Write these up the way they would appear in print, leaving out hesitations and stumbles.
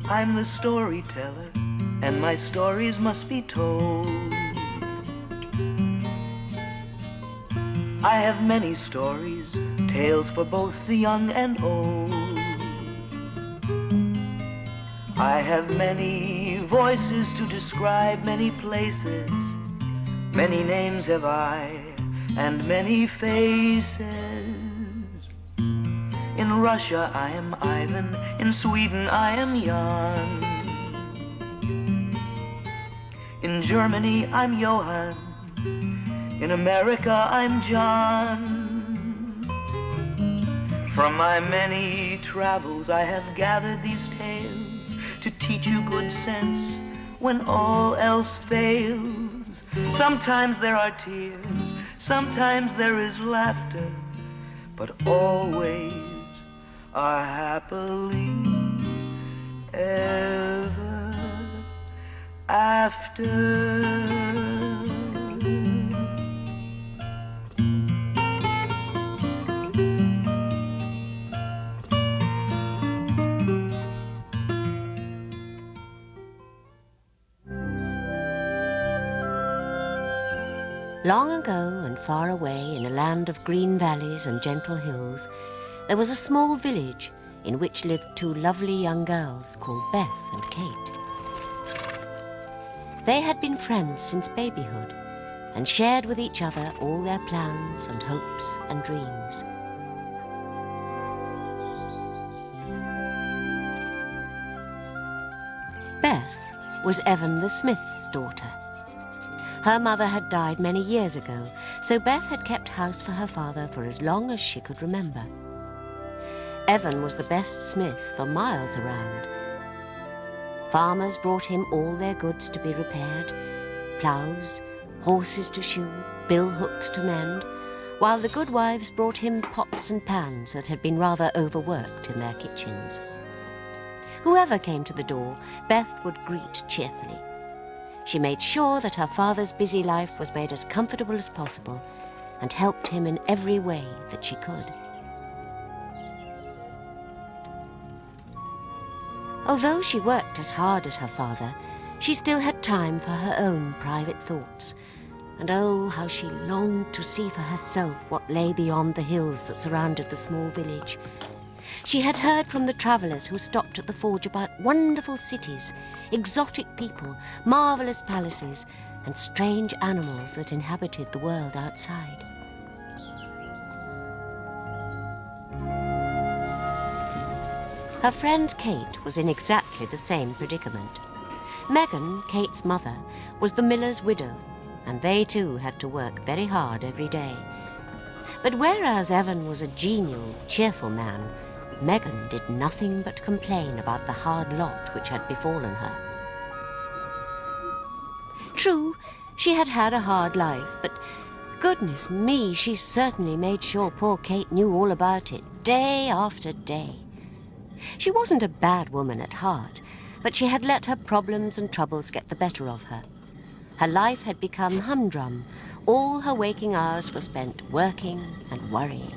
I'm the storyteller, and my stories must be told. I have many stories, tales for both the young and old. I have many voices to describe many places. Many names have I, and many faces. In Russia I am Ivan, in Sweden I am Jan. In Germany I'm Johann, in America I'm John. From my many travels I have gathered these tales to teach you good sense when all else fails. Sometimes there are tears, sometimes there is laughter, but always a happily ever after. Long ago and far away in a land of green valleys and gentle hills, there was a small village in which lived two lovely young girls called Beth and Kate. They had been friends since babyhood and shared with each other all their plans and hopes and dreams. Beth was Evan the smith's daughter. Her mother had died many years ago, so Beth had kept house for her father for as long as she could remember. Evan was the best smith for miles around. Farmers brought him all their goods to be repaired, ploughs, horses to shoe, bill hooks to mend, while the good wives brought him pots and pans that had been rather overworked in their kitchens. Whoever came to the door, Beth would greet cheerfully. She made sure that her father's busy life was made as comfortable as possible and helped him in every way that she could. Although she worked as hard as her father, she still had time for her own private thoughts. And oh, how she longed to see for herself what lay beyond the hills that surrounded the small village. She had heard from the travellers who stopped at the forge about wonderful cities, exotic people, marvellous palaces, and strange animals that inhabited the world outside. Her friend Kate was in exactly the same predicament. Megan, Kate's mother, was the miller's widow, and they too had to work very hard every day. But whereas Evan was a genial, cheerful man, Megan did nothing but complain about the hard lot which had befallen her. True, she had had a hard life, but goodness me, she certainly made sure poor Kate knew all about it, day after day. She wasn't a bad woman at heart, but she had let her problems and troubles get the better of her. Her life had become humdrum. All her waking hours were spent working and worrying.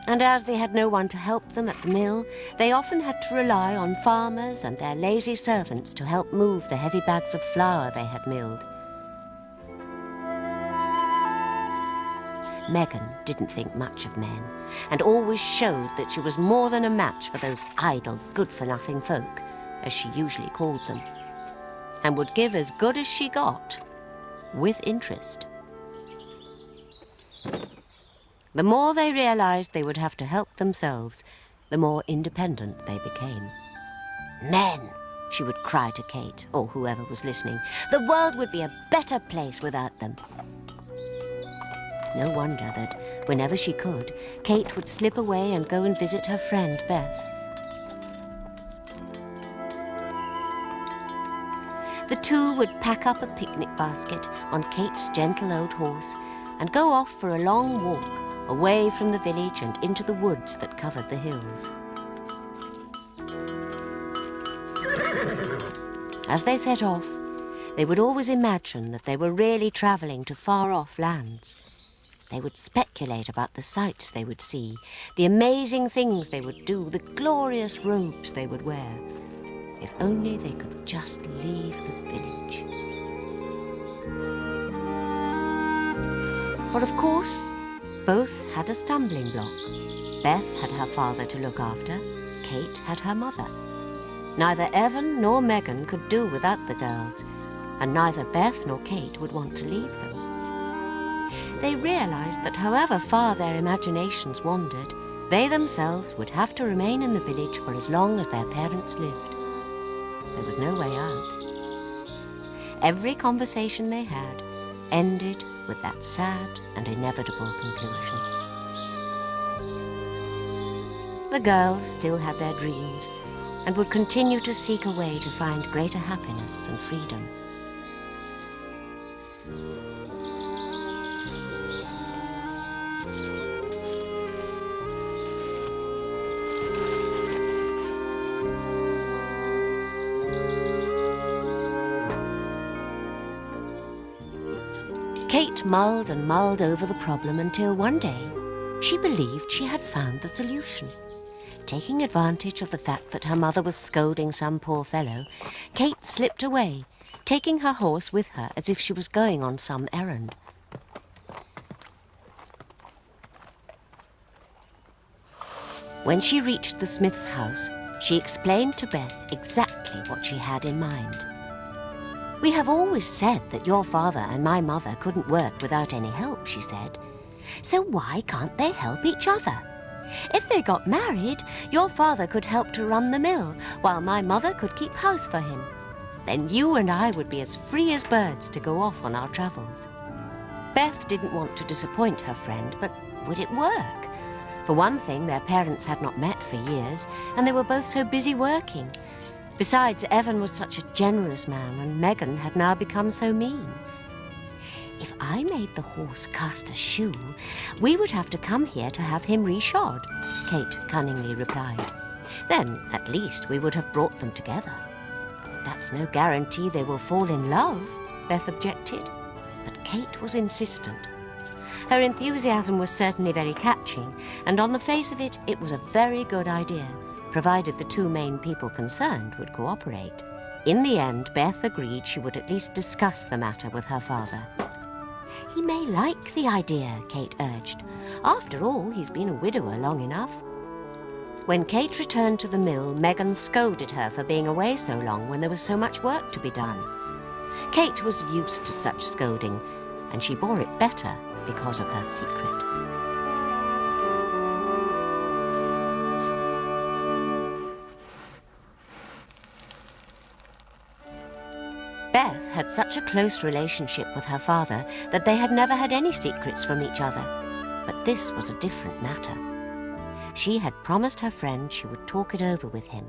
And as they had no one to help them at the mill, they often had to rely on farmers and their lazy servants to help move the heavy bags of flour they had milled. Megan didn't think much of men, and always showed that she was more than a match for those idle, good-for-nothing folk, as she usually called them, and would give as good as she got, with interest. The more they realized they would have to help themselves, the more independent they became. "Men," she would cry to Kate, or whoever was listening, "the world would be a better place without them." No wonder that, whenever she could, Kate would slip away and go and visit her friend Beth. The two would pack up a picnic basket on Kate's gentle old horse and go off for a long walk away from the village and into the woods that covered the hills. As they set off, They would always imagine that they were really travelling to far-off lands. They would speculate about the sights they would see, the amazing things they would do, the glorious robes they would wear. If only they could just leave the village. For of course, both had a stumbling block. Beth had her father to look after, Kate had her mother. Neither Evan nor Megan could do without the girls, and neither Beth nor Kate would want to leave them. They realized that however far their imaginations wandered, they themselves would have to remain in the village for as long as their parents lived. There was no way out. Every conversation they had ended with that sad and inevitable conclusion. The girls still had their dreams and would continue to seek a way to find greater happiness and freedom. Kate mulled and mulled over the problem until one day she believed she had found the solution. Taking advantage of the fact that her mother was scolding some poor fellow, Kate slipped away, taking her horse with her as if she was going on some errand. When she reached the smith's house, she explained to Beth exactly what she had in mind. "We have always said that your father and my mother couldn't work without any help," she said. "So why can't they help each other? If they got married, your father could help to run the mill, while my mother could keep house for him. Then you and I would be as free as birds to go off on our travels." Beth didn't want to disappoint her friend, but would it work? For one thing, their parents had not met for years, and they were both so busy working. Besides, Evan was such a generous man, and Megan had now become so mean. "If I made the horse cast a shoe, we would have to come here to have him reshod," Kate cunningly replied. "Then, at least, we would have brought them together." "That's no guarantee they will fall in love," Beth objected. But Kate was insistent. Her enthusiasm was certainly very catching, and on the face of it, it was a very good idea, provided the two main people concerned would cooperate. In the end, Beth agreed she would at least discuss the matter with her father. "He may like the idea," Kate urged. "After all, he's been a widower long enough." When Kate returned to the mill, Megan scolded her for being away so long when there was so much work to be done. Kate was used to such scolding, and she bore it better because of her secret. Beth had such a close relationship with her father that they had never had any secrets from each other. But this was a different matter. She had promised her friend she would talk it over with him.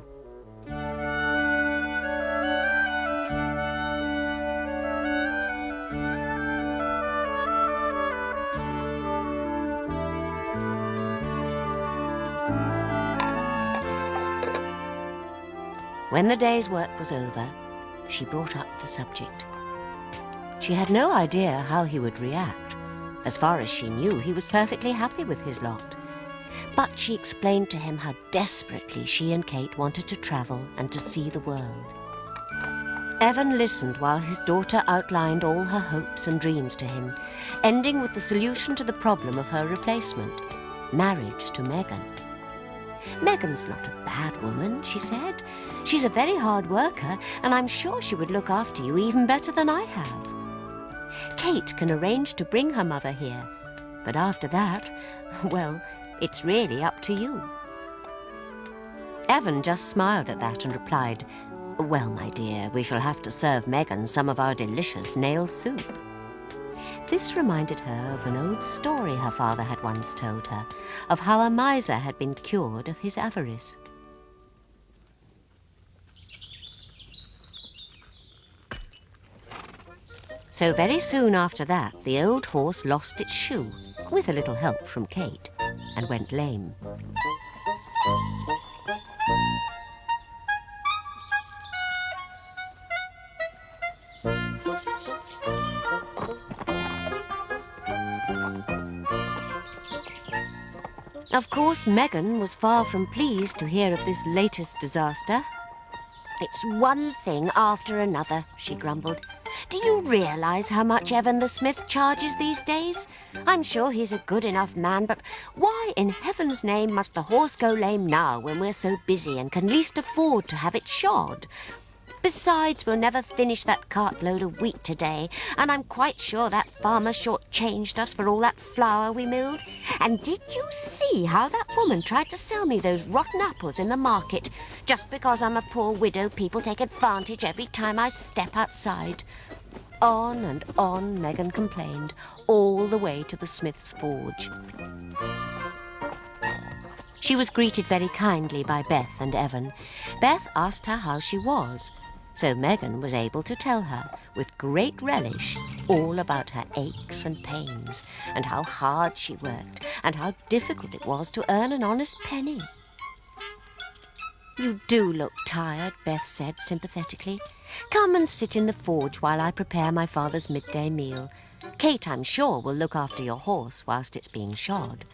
When the day's work was over, she brought up the subject. She had no idea how he would react. As far as she knew, he was perfectly happy with his lot. But she explained to him how desperately she and Kate wanted to travel and to see the world. Evan listened while his daughter outlined all her hopes and dreams to him, ending with the solution to the problem of her replacement, marriage to Megan. "Megan's not a bad woman," she said. "She's a very hard worker, and I'm sure she would look after you even better than I have. Kate can arrange to bring her mother here, but after that, well, it's really up to you." Evan just smiled at that and replied, "Well, my dear, we shall have to serve Megan some of our delicious snail soup." This reminded her of an old story her father had once told her, of how a miser had been cured of his avarice. So very soon after that, the old horse lost its shoe, with a little help from Kate, and went lame. Of course, Megan was far from pleased to hear of this latest disaster. "It's one thing after another," she grumbled. "Do you realise how much Evan the smith charges these days? I'm sure he's a good enough man, but why in heaven's name must the horse go lame now when we're so busy and can least afford to have it shod? Besides, we'll never finish that cartload of wheat today, and I'm quite sure that farmer shortchanged us for all that flour we milled. And did you see how that woman tried to sell me those rotten apples in the market? Just because I'm a poor widow, people take advantage every time I step outside." On and on Megan complained, all the way to the smith's forge. She was greeted very kindly by Beth and Evan. Beth asked her how she was, so Megan was able to tell her, with great relish, all about her aches and pains, and how hard she worked, and how difficult it was to earn an honest penny. "You do look tired," Beth said sympathetically. "Come and sit in the forge while I prepare my father's midday meal. Kate, I'm sure, will look after your horse whilst it's being shod."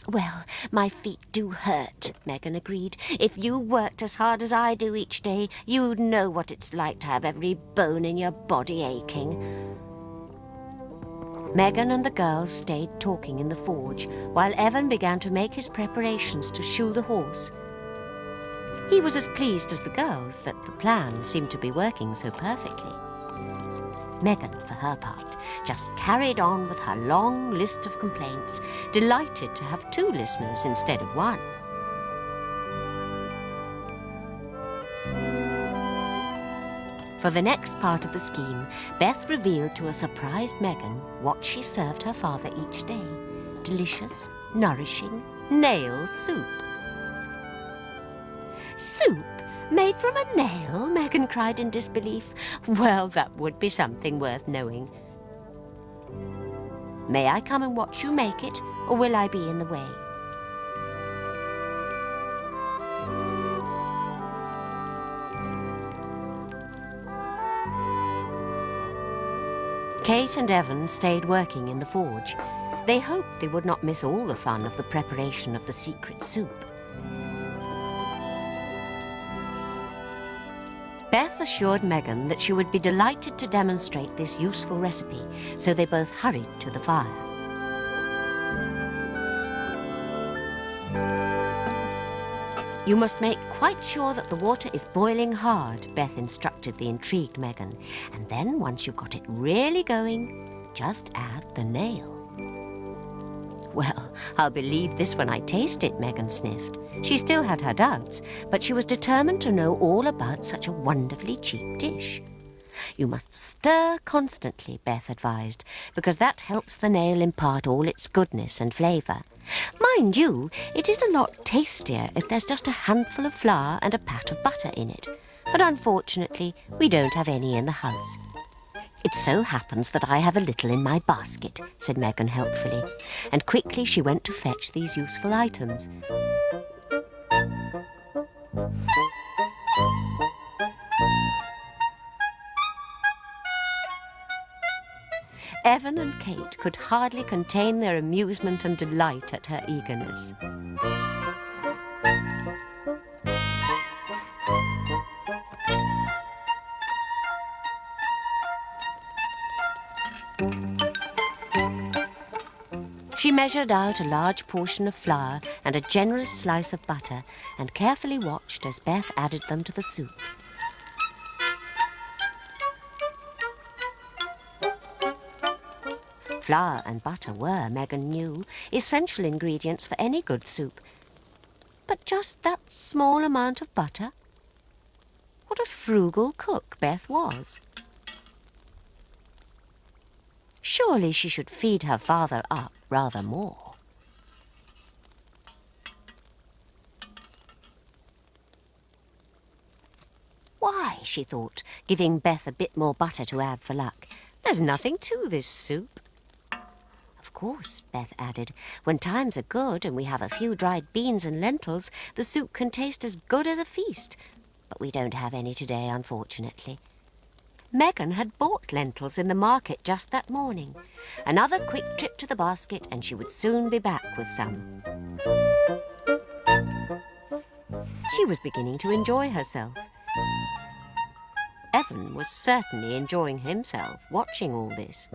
"Well, my feet do hurt," Megan agreed. "If you worked as hard as I do each day, you'd know what it's like to have every bone in your body aching." Megan and the girls stayed talking in the forge while Evan began to make his preparations to shoe the horse. He was as pleased as the girls that the plan seemed to be working so perfectly. Megan, for her part, just carried on with her long list of complaints, delighted to have 2 listeners instead of 1. For the next part of the scheme, Beth revealed to a surprised Megan what she served her father each day: delicious, nourishing nail soup. "Soup made from a nail?" Megan cried in disbelief. "Well, that would be something worth knowing. May I come and watch you make it, or will I be in the way?" Kate and Evan stayed working in the forge. They hoped they would not miss all the fun of the preparation of the secret soup. Beth assured Megan that she would be delighted to demonstrate this useful recipe, so they both hurried to the fire. "You must make quite sure that the water is boiling hard," Beth instructed the intrigued Megan. "And then, once you've got it really going, just add the nail." "Well, I'll believe this when I taste it," Megan sniffed. She still had her doubts, but she was determined to know all about such a wonderfully cheap dish. "You must stir constantly," Beth advised, "because that helps the nail impart all its goodness and flavour. Mind you, it is a lot tastier if there's just a handful of flour and a pat of butter in it, but unfortunately we don't have any in the house." "It so happens that I have a little in my basket," said Megan helpfully, and quickly she went to fetch these useful items. Evan and Kate could hardly contain their amusement and delight at her eagerness. She measured out a large portion of flour and a generous slice of butter and carefully watched as Beth added them to the soup. Flour and butter were, Megan knew, essential ingredients for any good soup. But just that small amount of butter? What a frugal cook Beth was. Surely she should feed her father up rather more. Why, she thought, giving Beth a bit more butter to add for luck, there's nothing to this soup. Of course, Beth added, when times are good and we have a few dried beans and lentils, the soup can taste as good as a feast. But we don't have any today, unfortunately. Megan had bought lentils in the market just that morning. Another quick trip to the basket and she would soon be back with some. She was beginning to enjoy herself. Evan was certainly enjoying himself watching all this.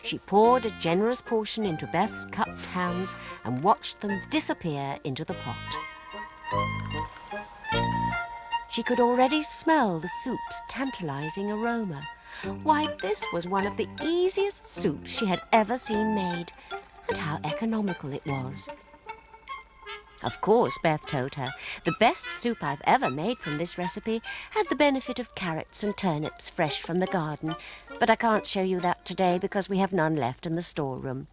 She poured a generous portion into Beth's cupped hands and watched them disappear into the pot. She could already smell the soup's tantalizing aroma. Why, this was one of the easiest soups she had ever seen made, and how economical it was. Of course, Beth told her, the best soup I've ever made from this recipe had the benefit of carrots and turnips fresh from the garden, but I can't show you that today because we have none left in the storeroom.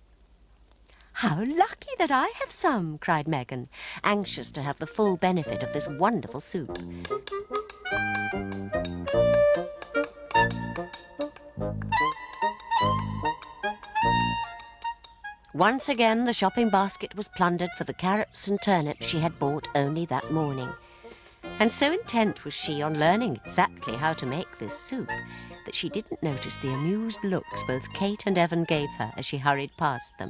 How lucky that I have some, cried Megan, anxious to have the full benefit of this wonderful soup. Once again, the shopping basket was plundered for the carrots and turnips she had bought only that morning. And so intent was she on learning exactly how to make this soup that she didn't notice the amused looks both Kate and Evan gave her as she hurried past them.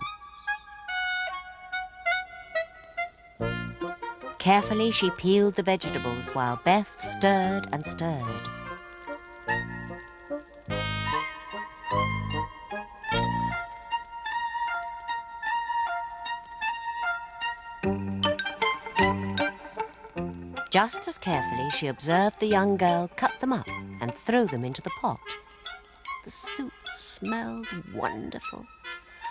Carefully, she peeled the vegetables while Beth stirred and stirred. Just as carefully, she observed the young girl cut them up and throw them into the pot. The soup smelled wonderful.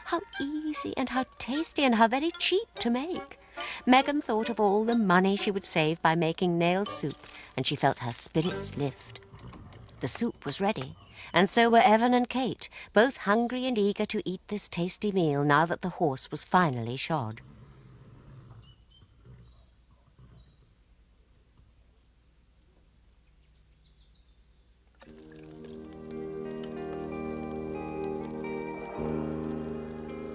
How easy and how tasty and how very cheap to make. Megan thought of all the money she would save by making nail soup, and she felt her spirits lift. The soup was ready, and so were Evan and Kate, both hungry and eager to eat this tasty meal now that the horse was finally shod.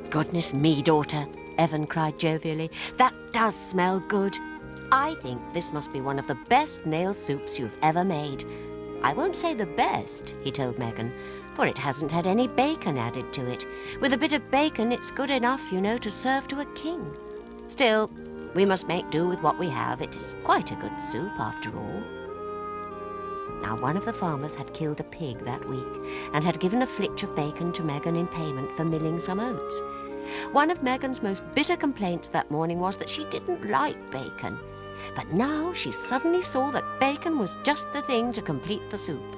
Goodness me, daughter, Evan cried jovially. That does smell good. I think this must be one of the best nail soups you've ever made. I won't say the best, he told Megan, for it hasn't had any bacon added to it. With a bit of bacon, it's good enough, you know, to serve to a king. Still, we must make do with what we have. It is quite a good soup, after all. Now, one of the farmers had killed a pig that week and had given a flitch of bacon to Megan in payment for milling some oats. One of Megan's most bitter complaints that morning was that she didn't like bacon. But now she suddenly saw that bacon was just the thing to complete the soup.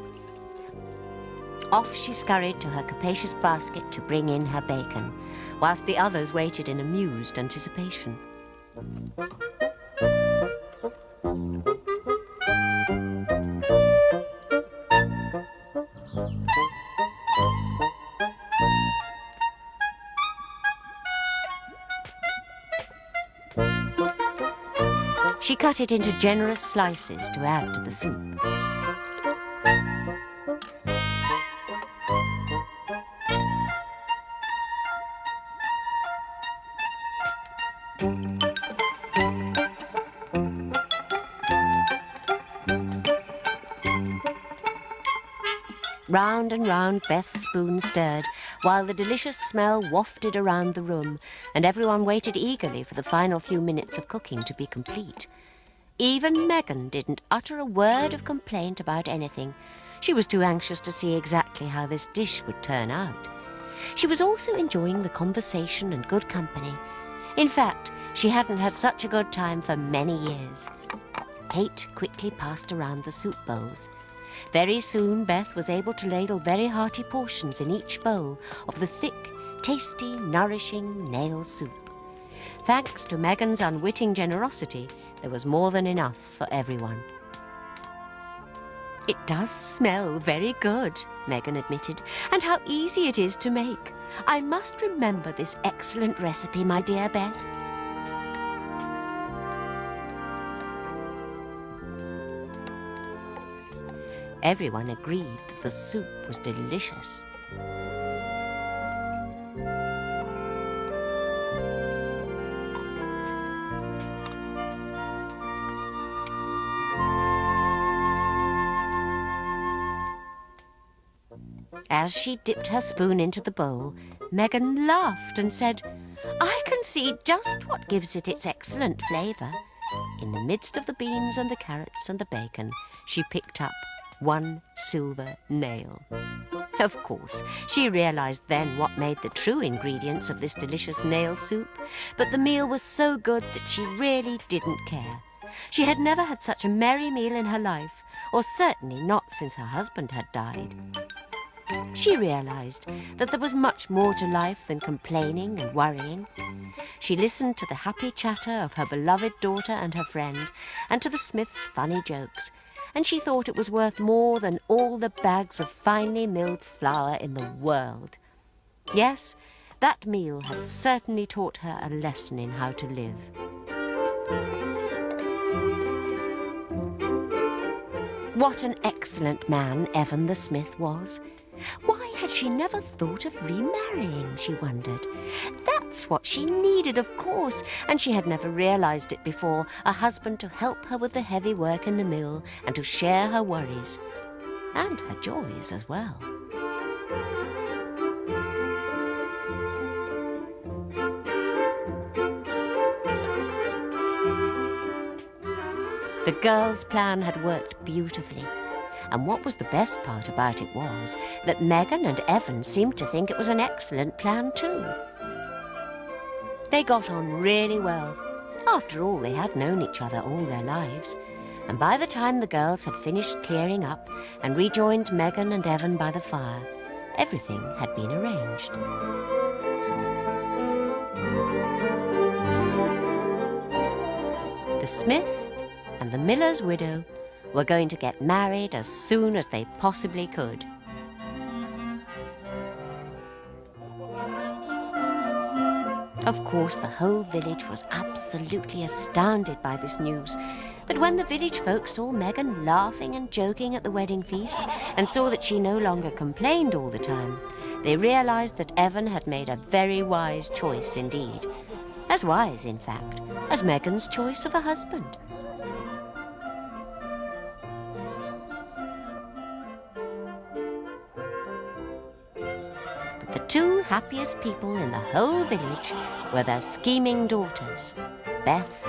Off she scurried to her capacious basket to bring in her bacon, whilst the others waited in amused anticipation. She cut it into generous slices to add to the soup. Round and round Beth's spoon stirred, while the delicious smell wafted around the room, and everyone waited eagerly for the final few minutes of cooking to be complete. Even Megan didn't utter a word of complaint about anything. She was too anxious to see exactly how this dish would turn out. She was also enjoying the conversation and good company. In fact, she hadn't had such a good time for many years. Kate quickly passed around the soup bowls. Very soon, Beth was able to ladle very hearty portions in each bowl of the thick, tasty, nourishing nail soup. Thanks to Megan's unwitting generosity, there was more than enough for everyone. It does smell very good, Megan admitted, and how easy it is to make. I must remember this excellent recipe, my dear Beth. Everyone agreed that the soup was delicious. As she dipped her spoon into the bowl, Megan laughed and said, "I can see just what gives it its excellent flavour." In the midst of the beans and the carrots and the bacon, she picked up one silver nail. Of course, she realised then what made the true ingredients of this delicious nail soup, but the meal was so good that she really didn't care. She had never had such a merry meal in her life, or certainly not since her husband had died. She realised that there was much more to life than complaining and worrying. She listened to the happy chatter of her beloved daughter and her friend, and to the Smiths' funny jokes, and she thought it was worth more than all the bags of finely milled flour in the world. Yes, that meal had certainly taught her a lesson in how to live. What an excellent man Evan the Smith was. Why had she never thought of remarrying, she wondered. That's what she needed, of course, and she had never realised it before, a husband to help her with the heavy work in the mill and to share her worries, and her joys as well. The girls' plan had worked beautifully. And what was the best part about it was that Megan and Evan seemed to think it was an excellent plan too. They got on really well. After all, they had known each other all their lives. And by the time the girls had finished clearing up and rejoined Megan and Evan by the fire, everything had been arranged. The Smith and the miller's widow were going to get married as soon as they possibly could. Of course, the whole village was absolutely astounded by this news. But when the village folk saw Megan laughing and joking at the wedding feast and saw that she no longer complained all the time, they realised that Evan had made a very wise choice indeed. As wise, in fact, as Megan's choice of a husband. The two happiest people in the whole village were their scheming daughters, Beth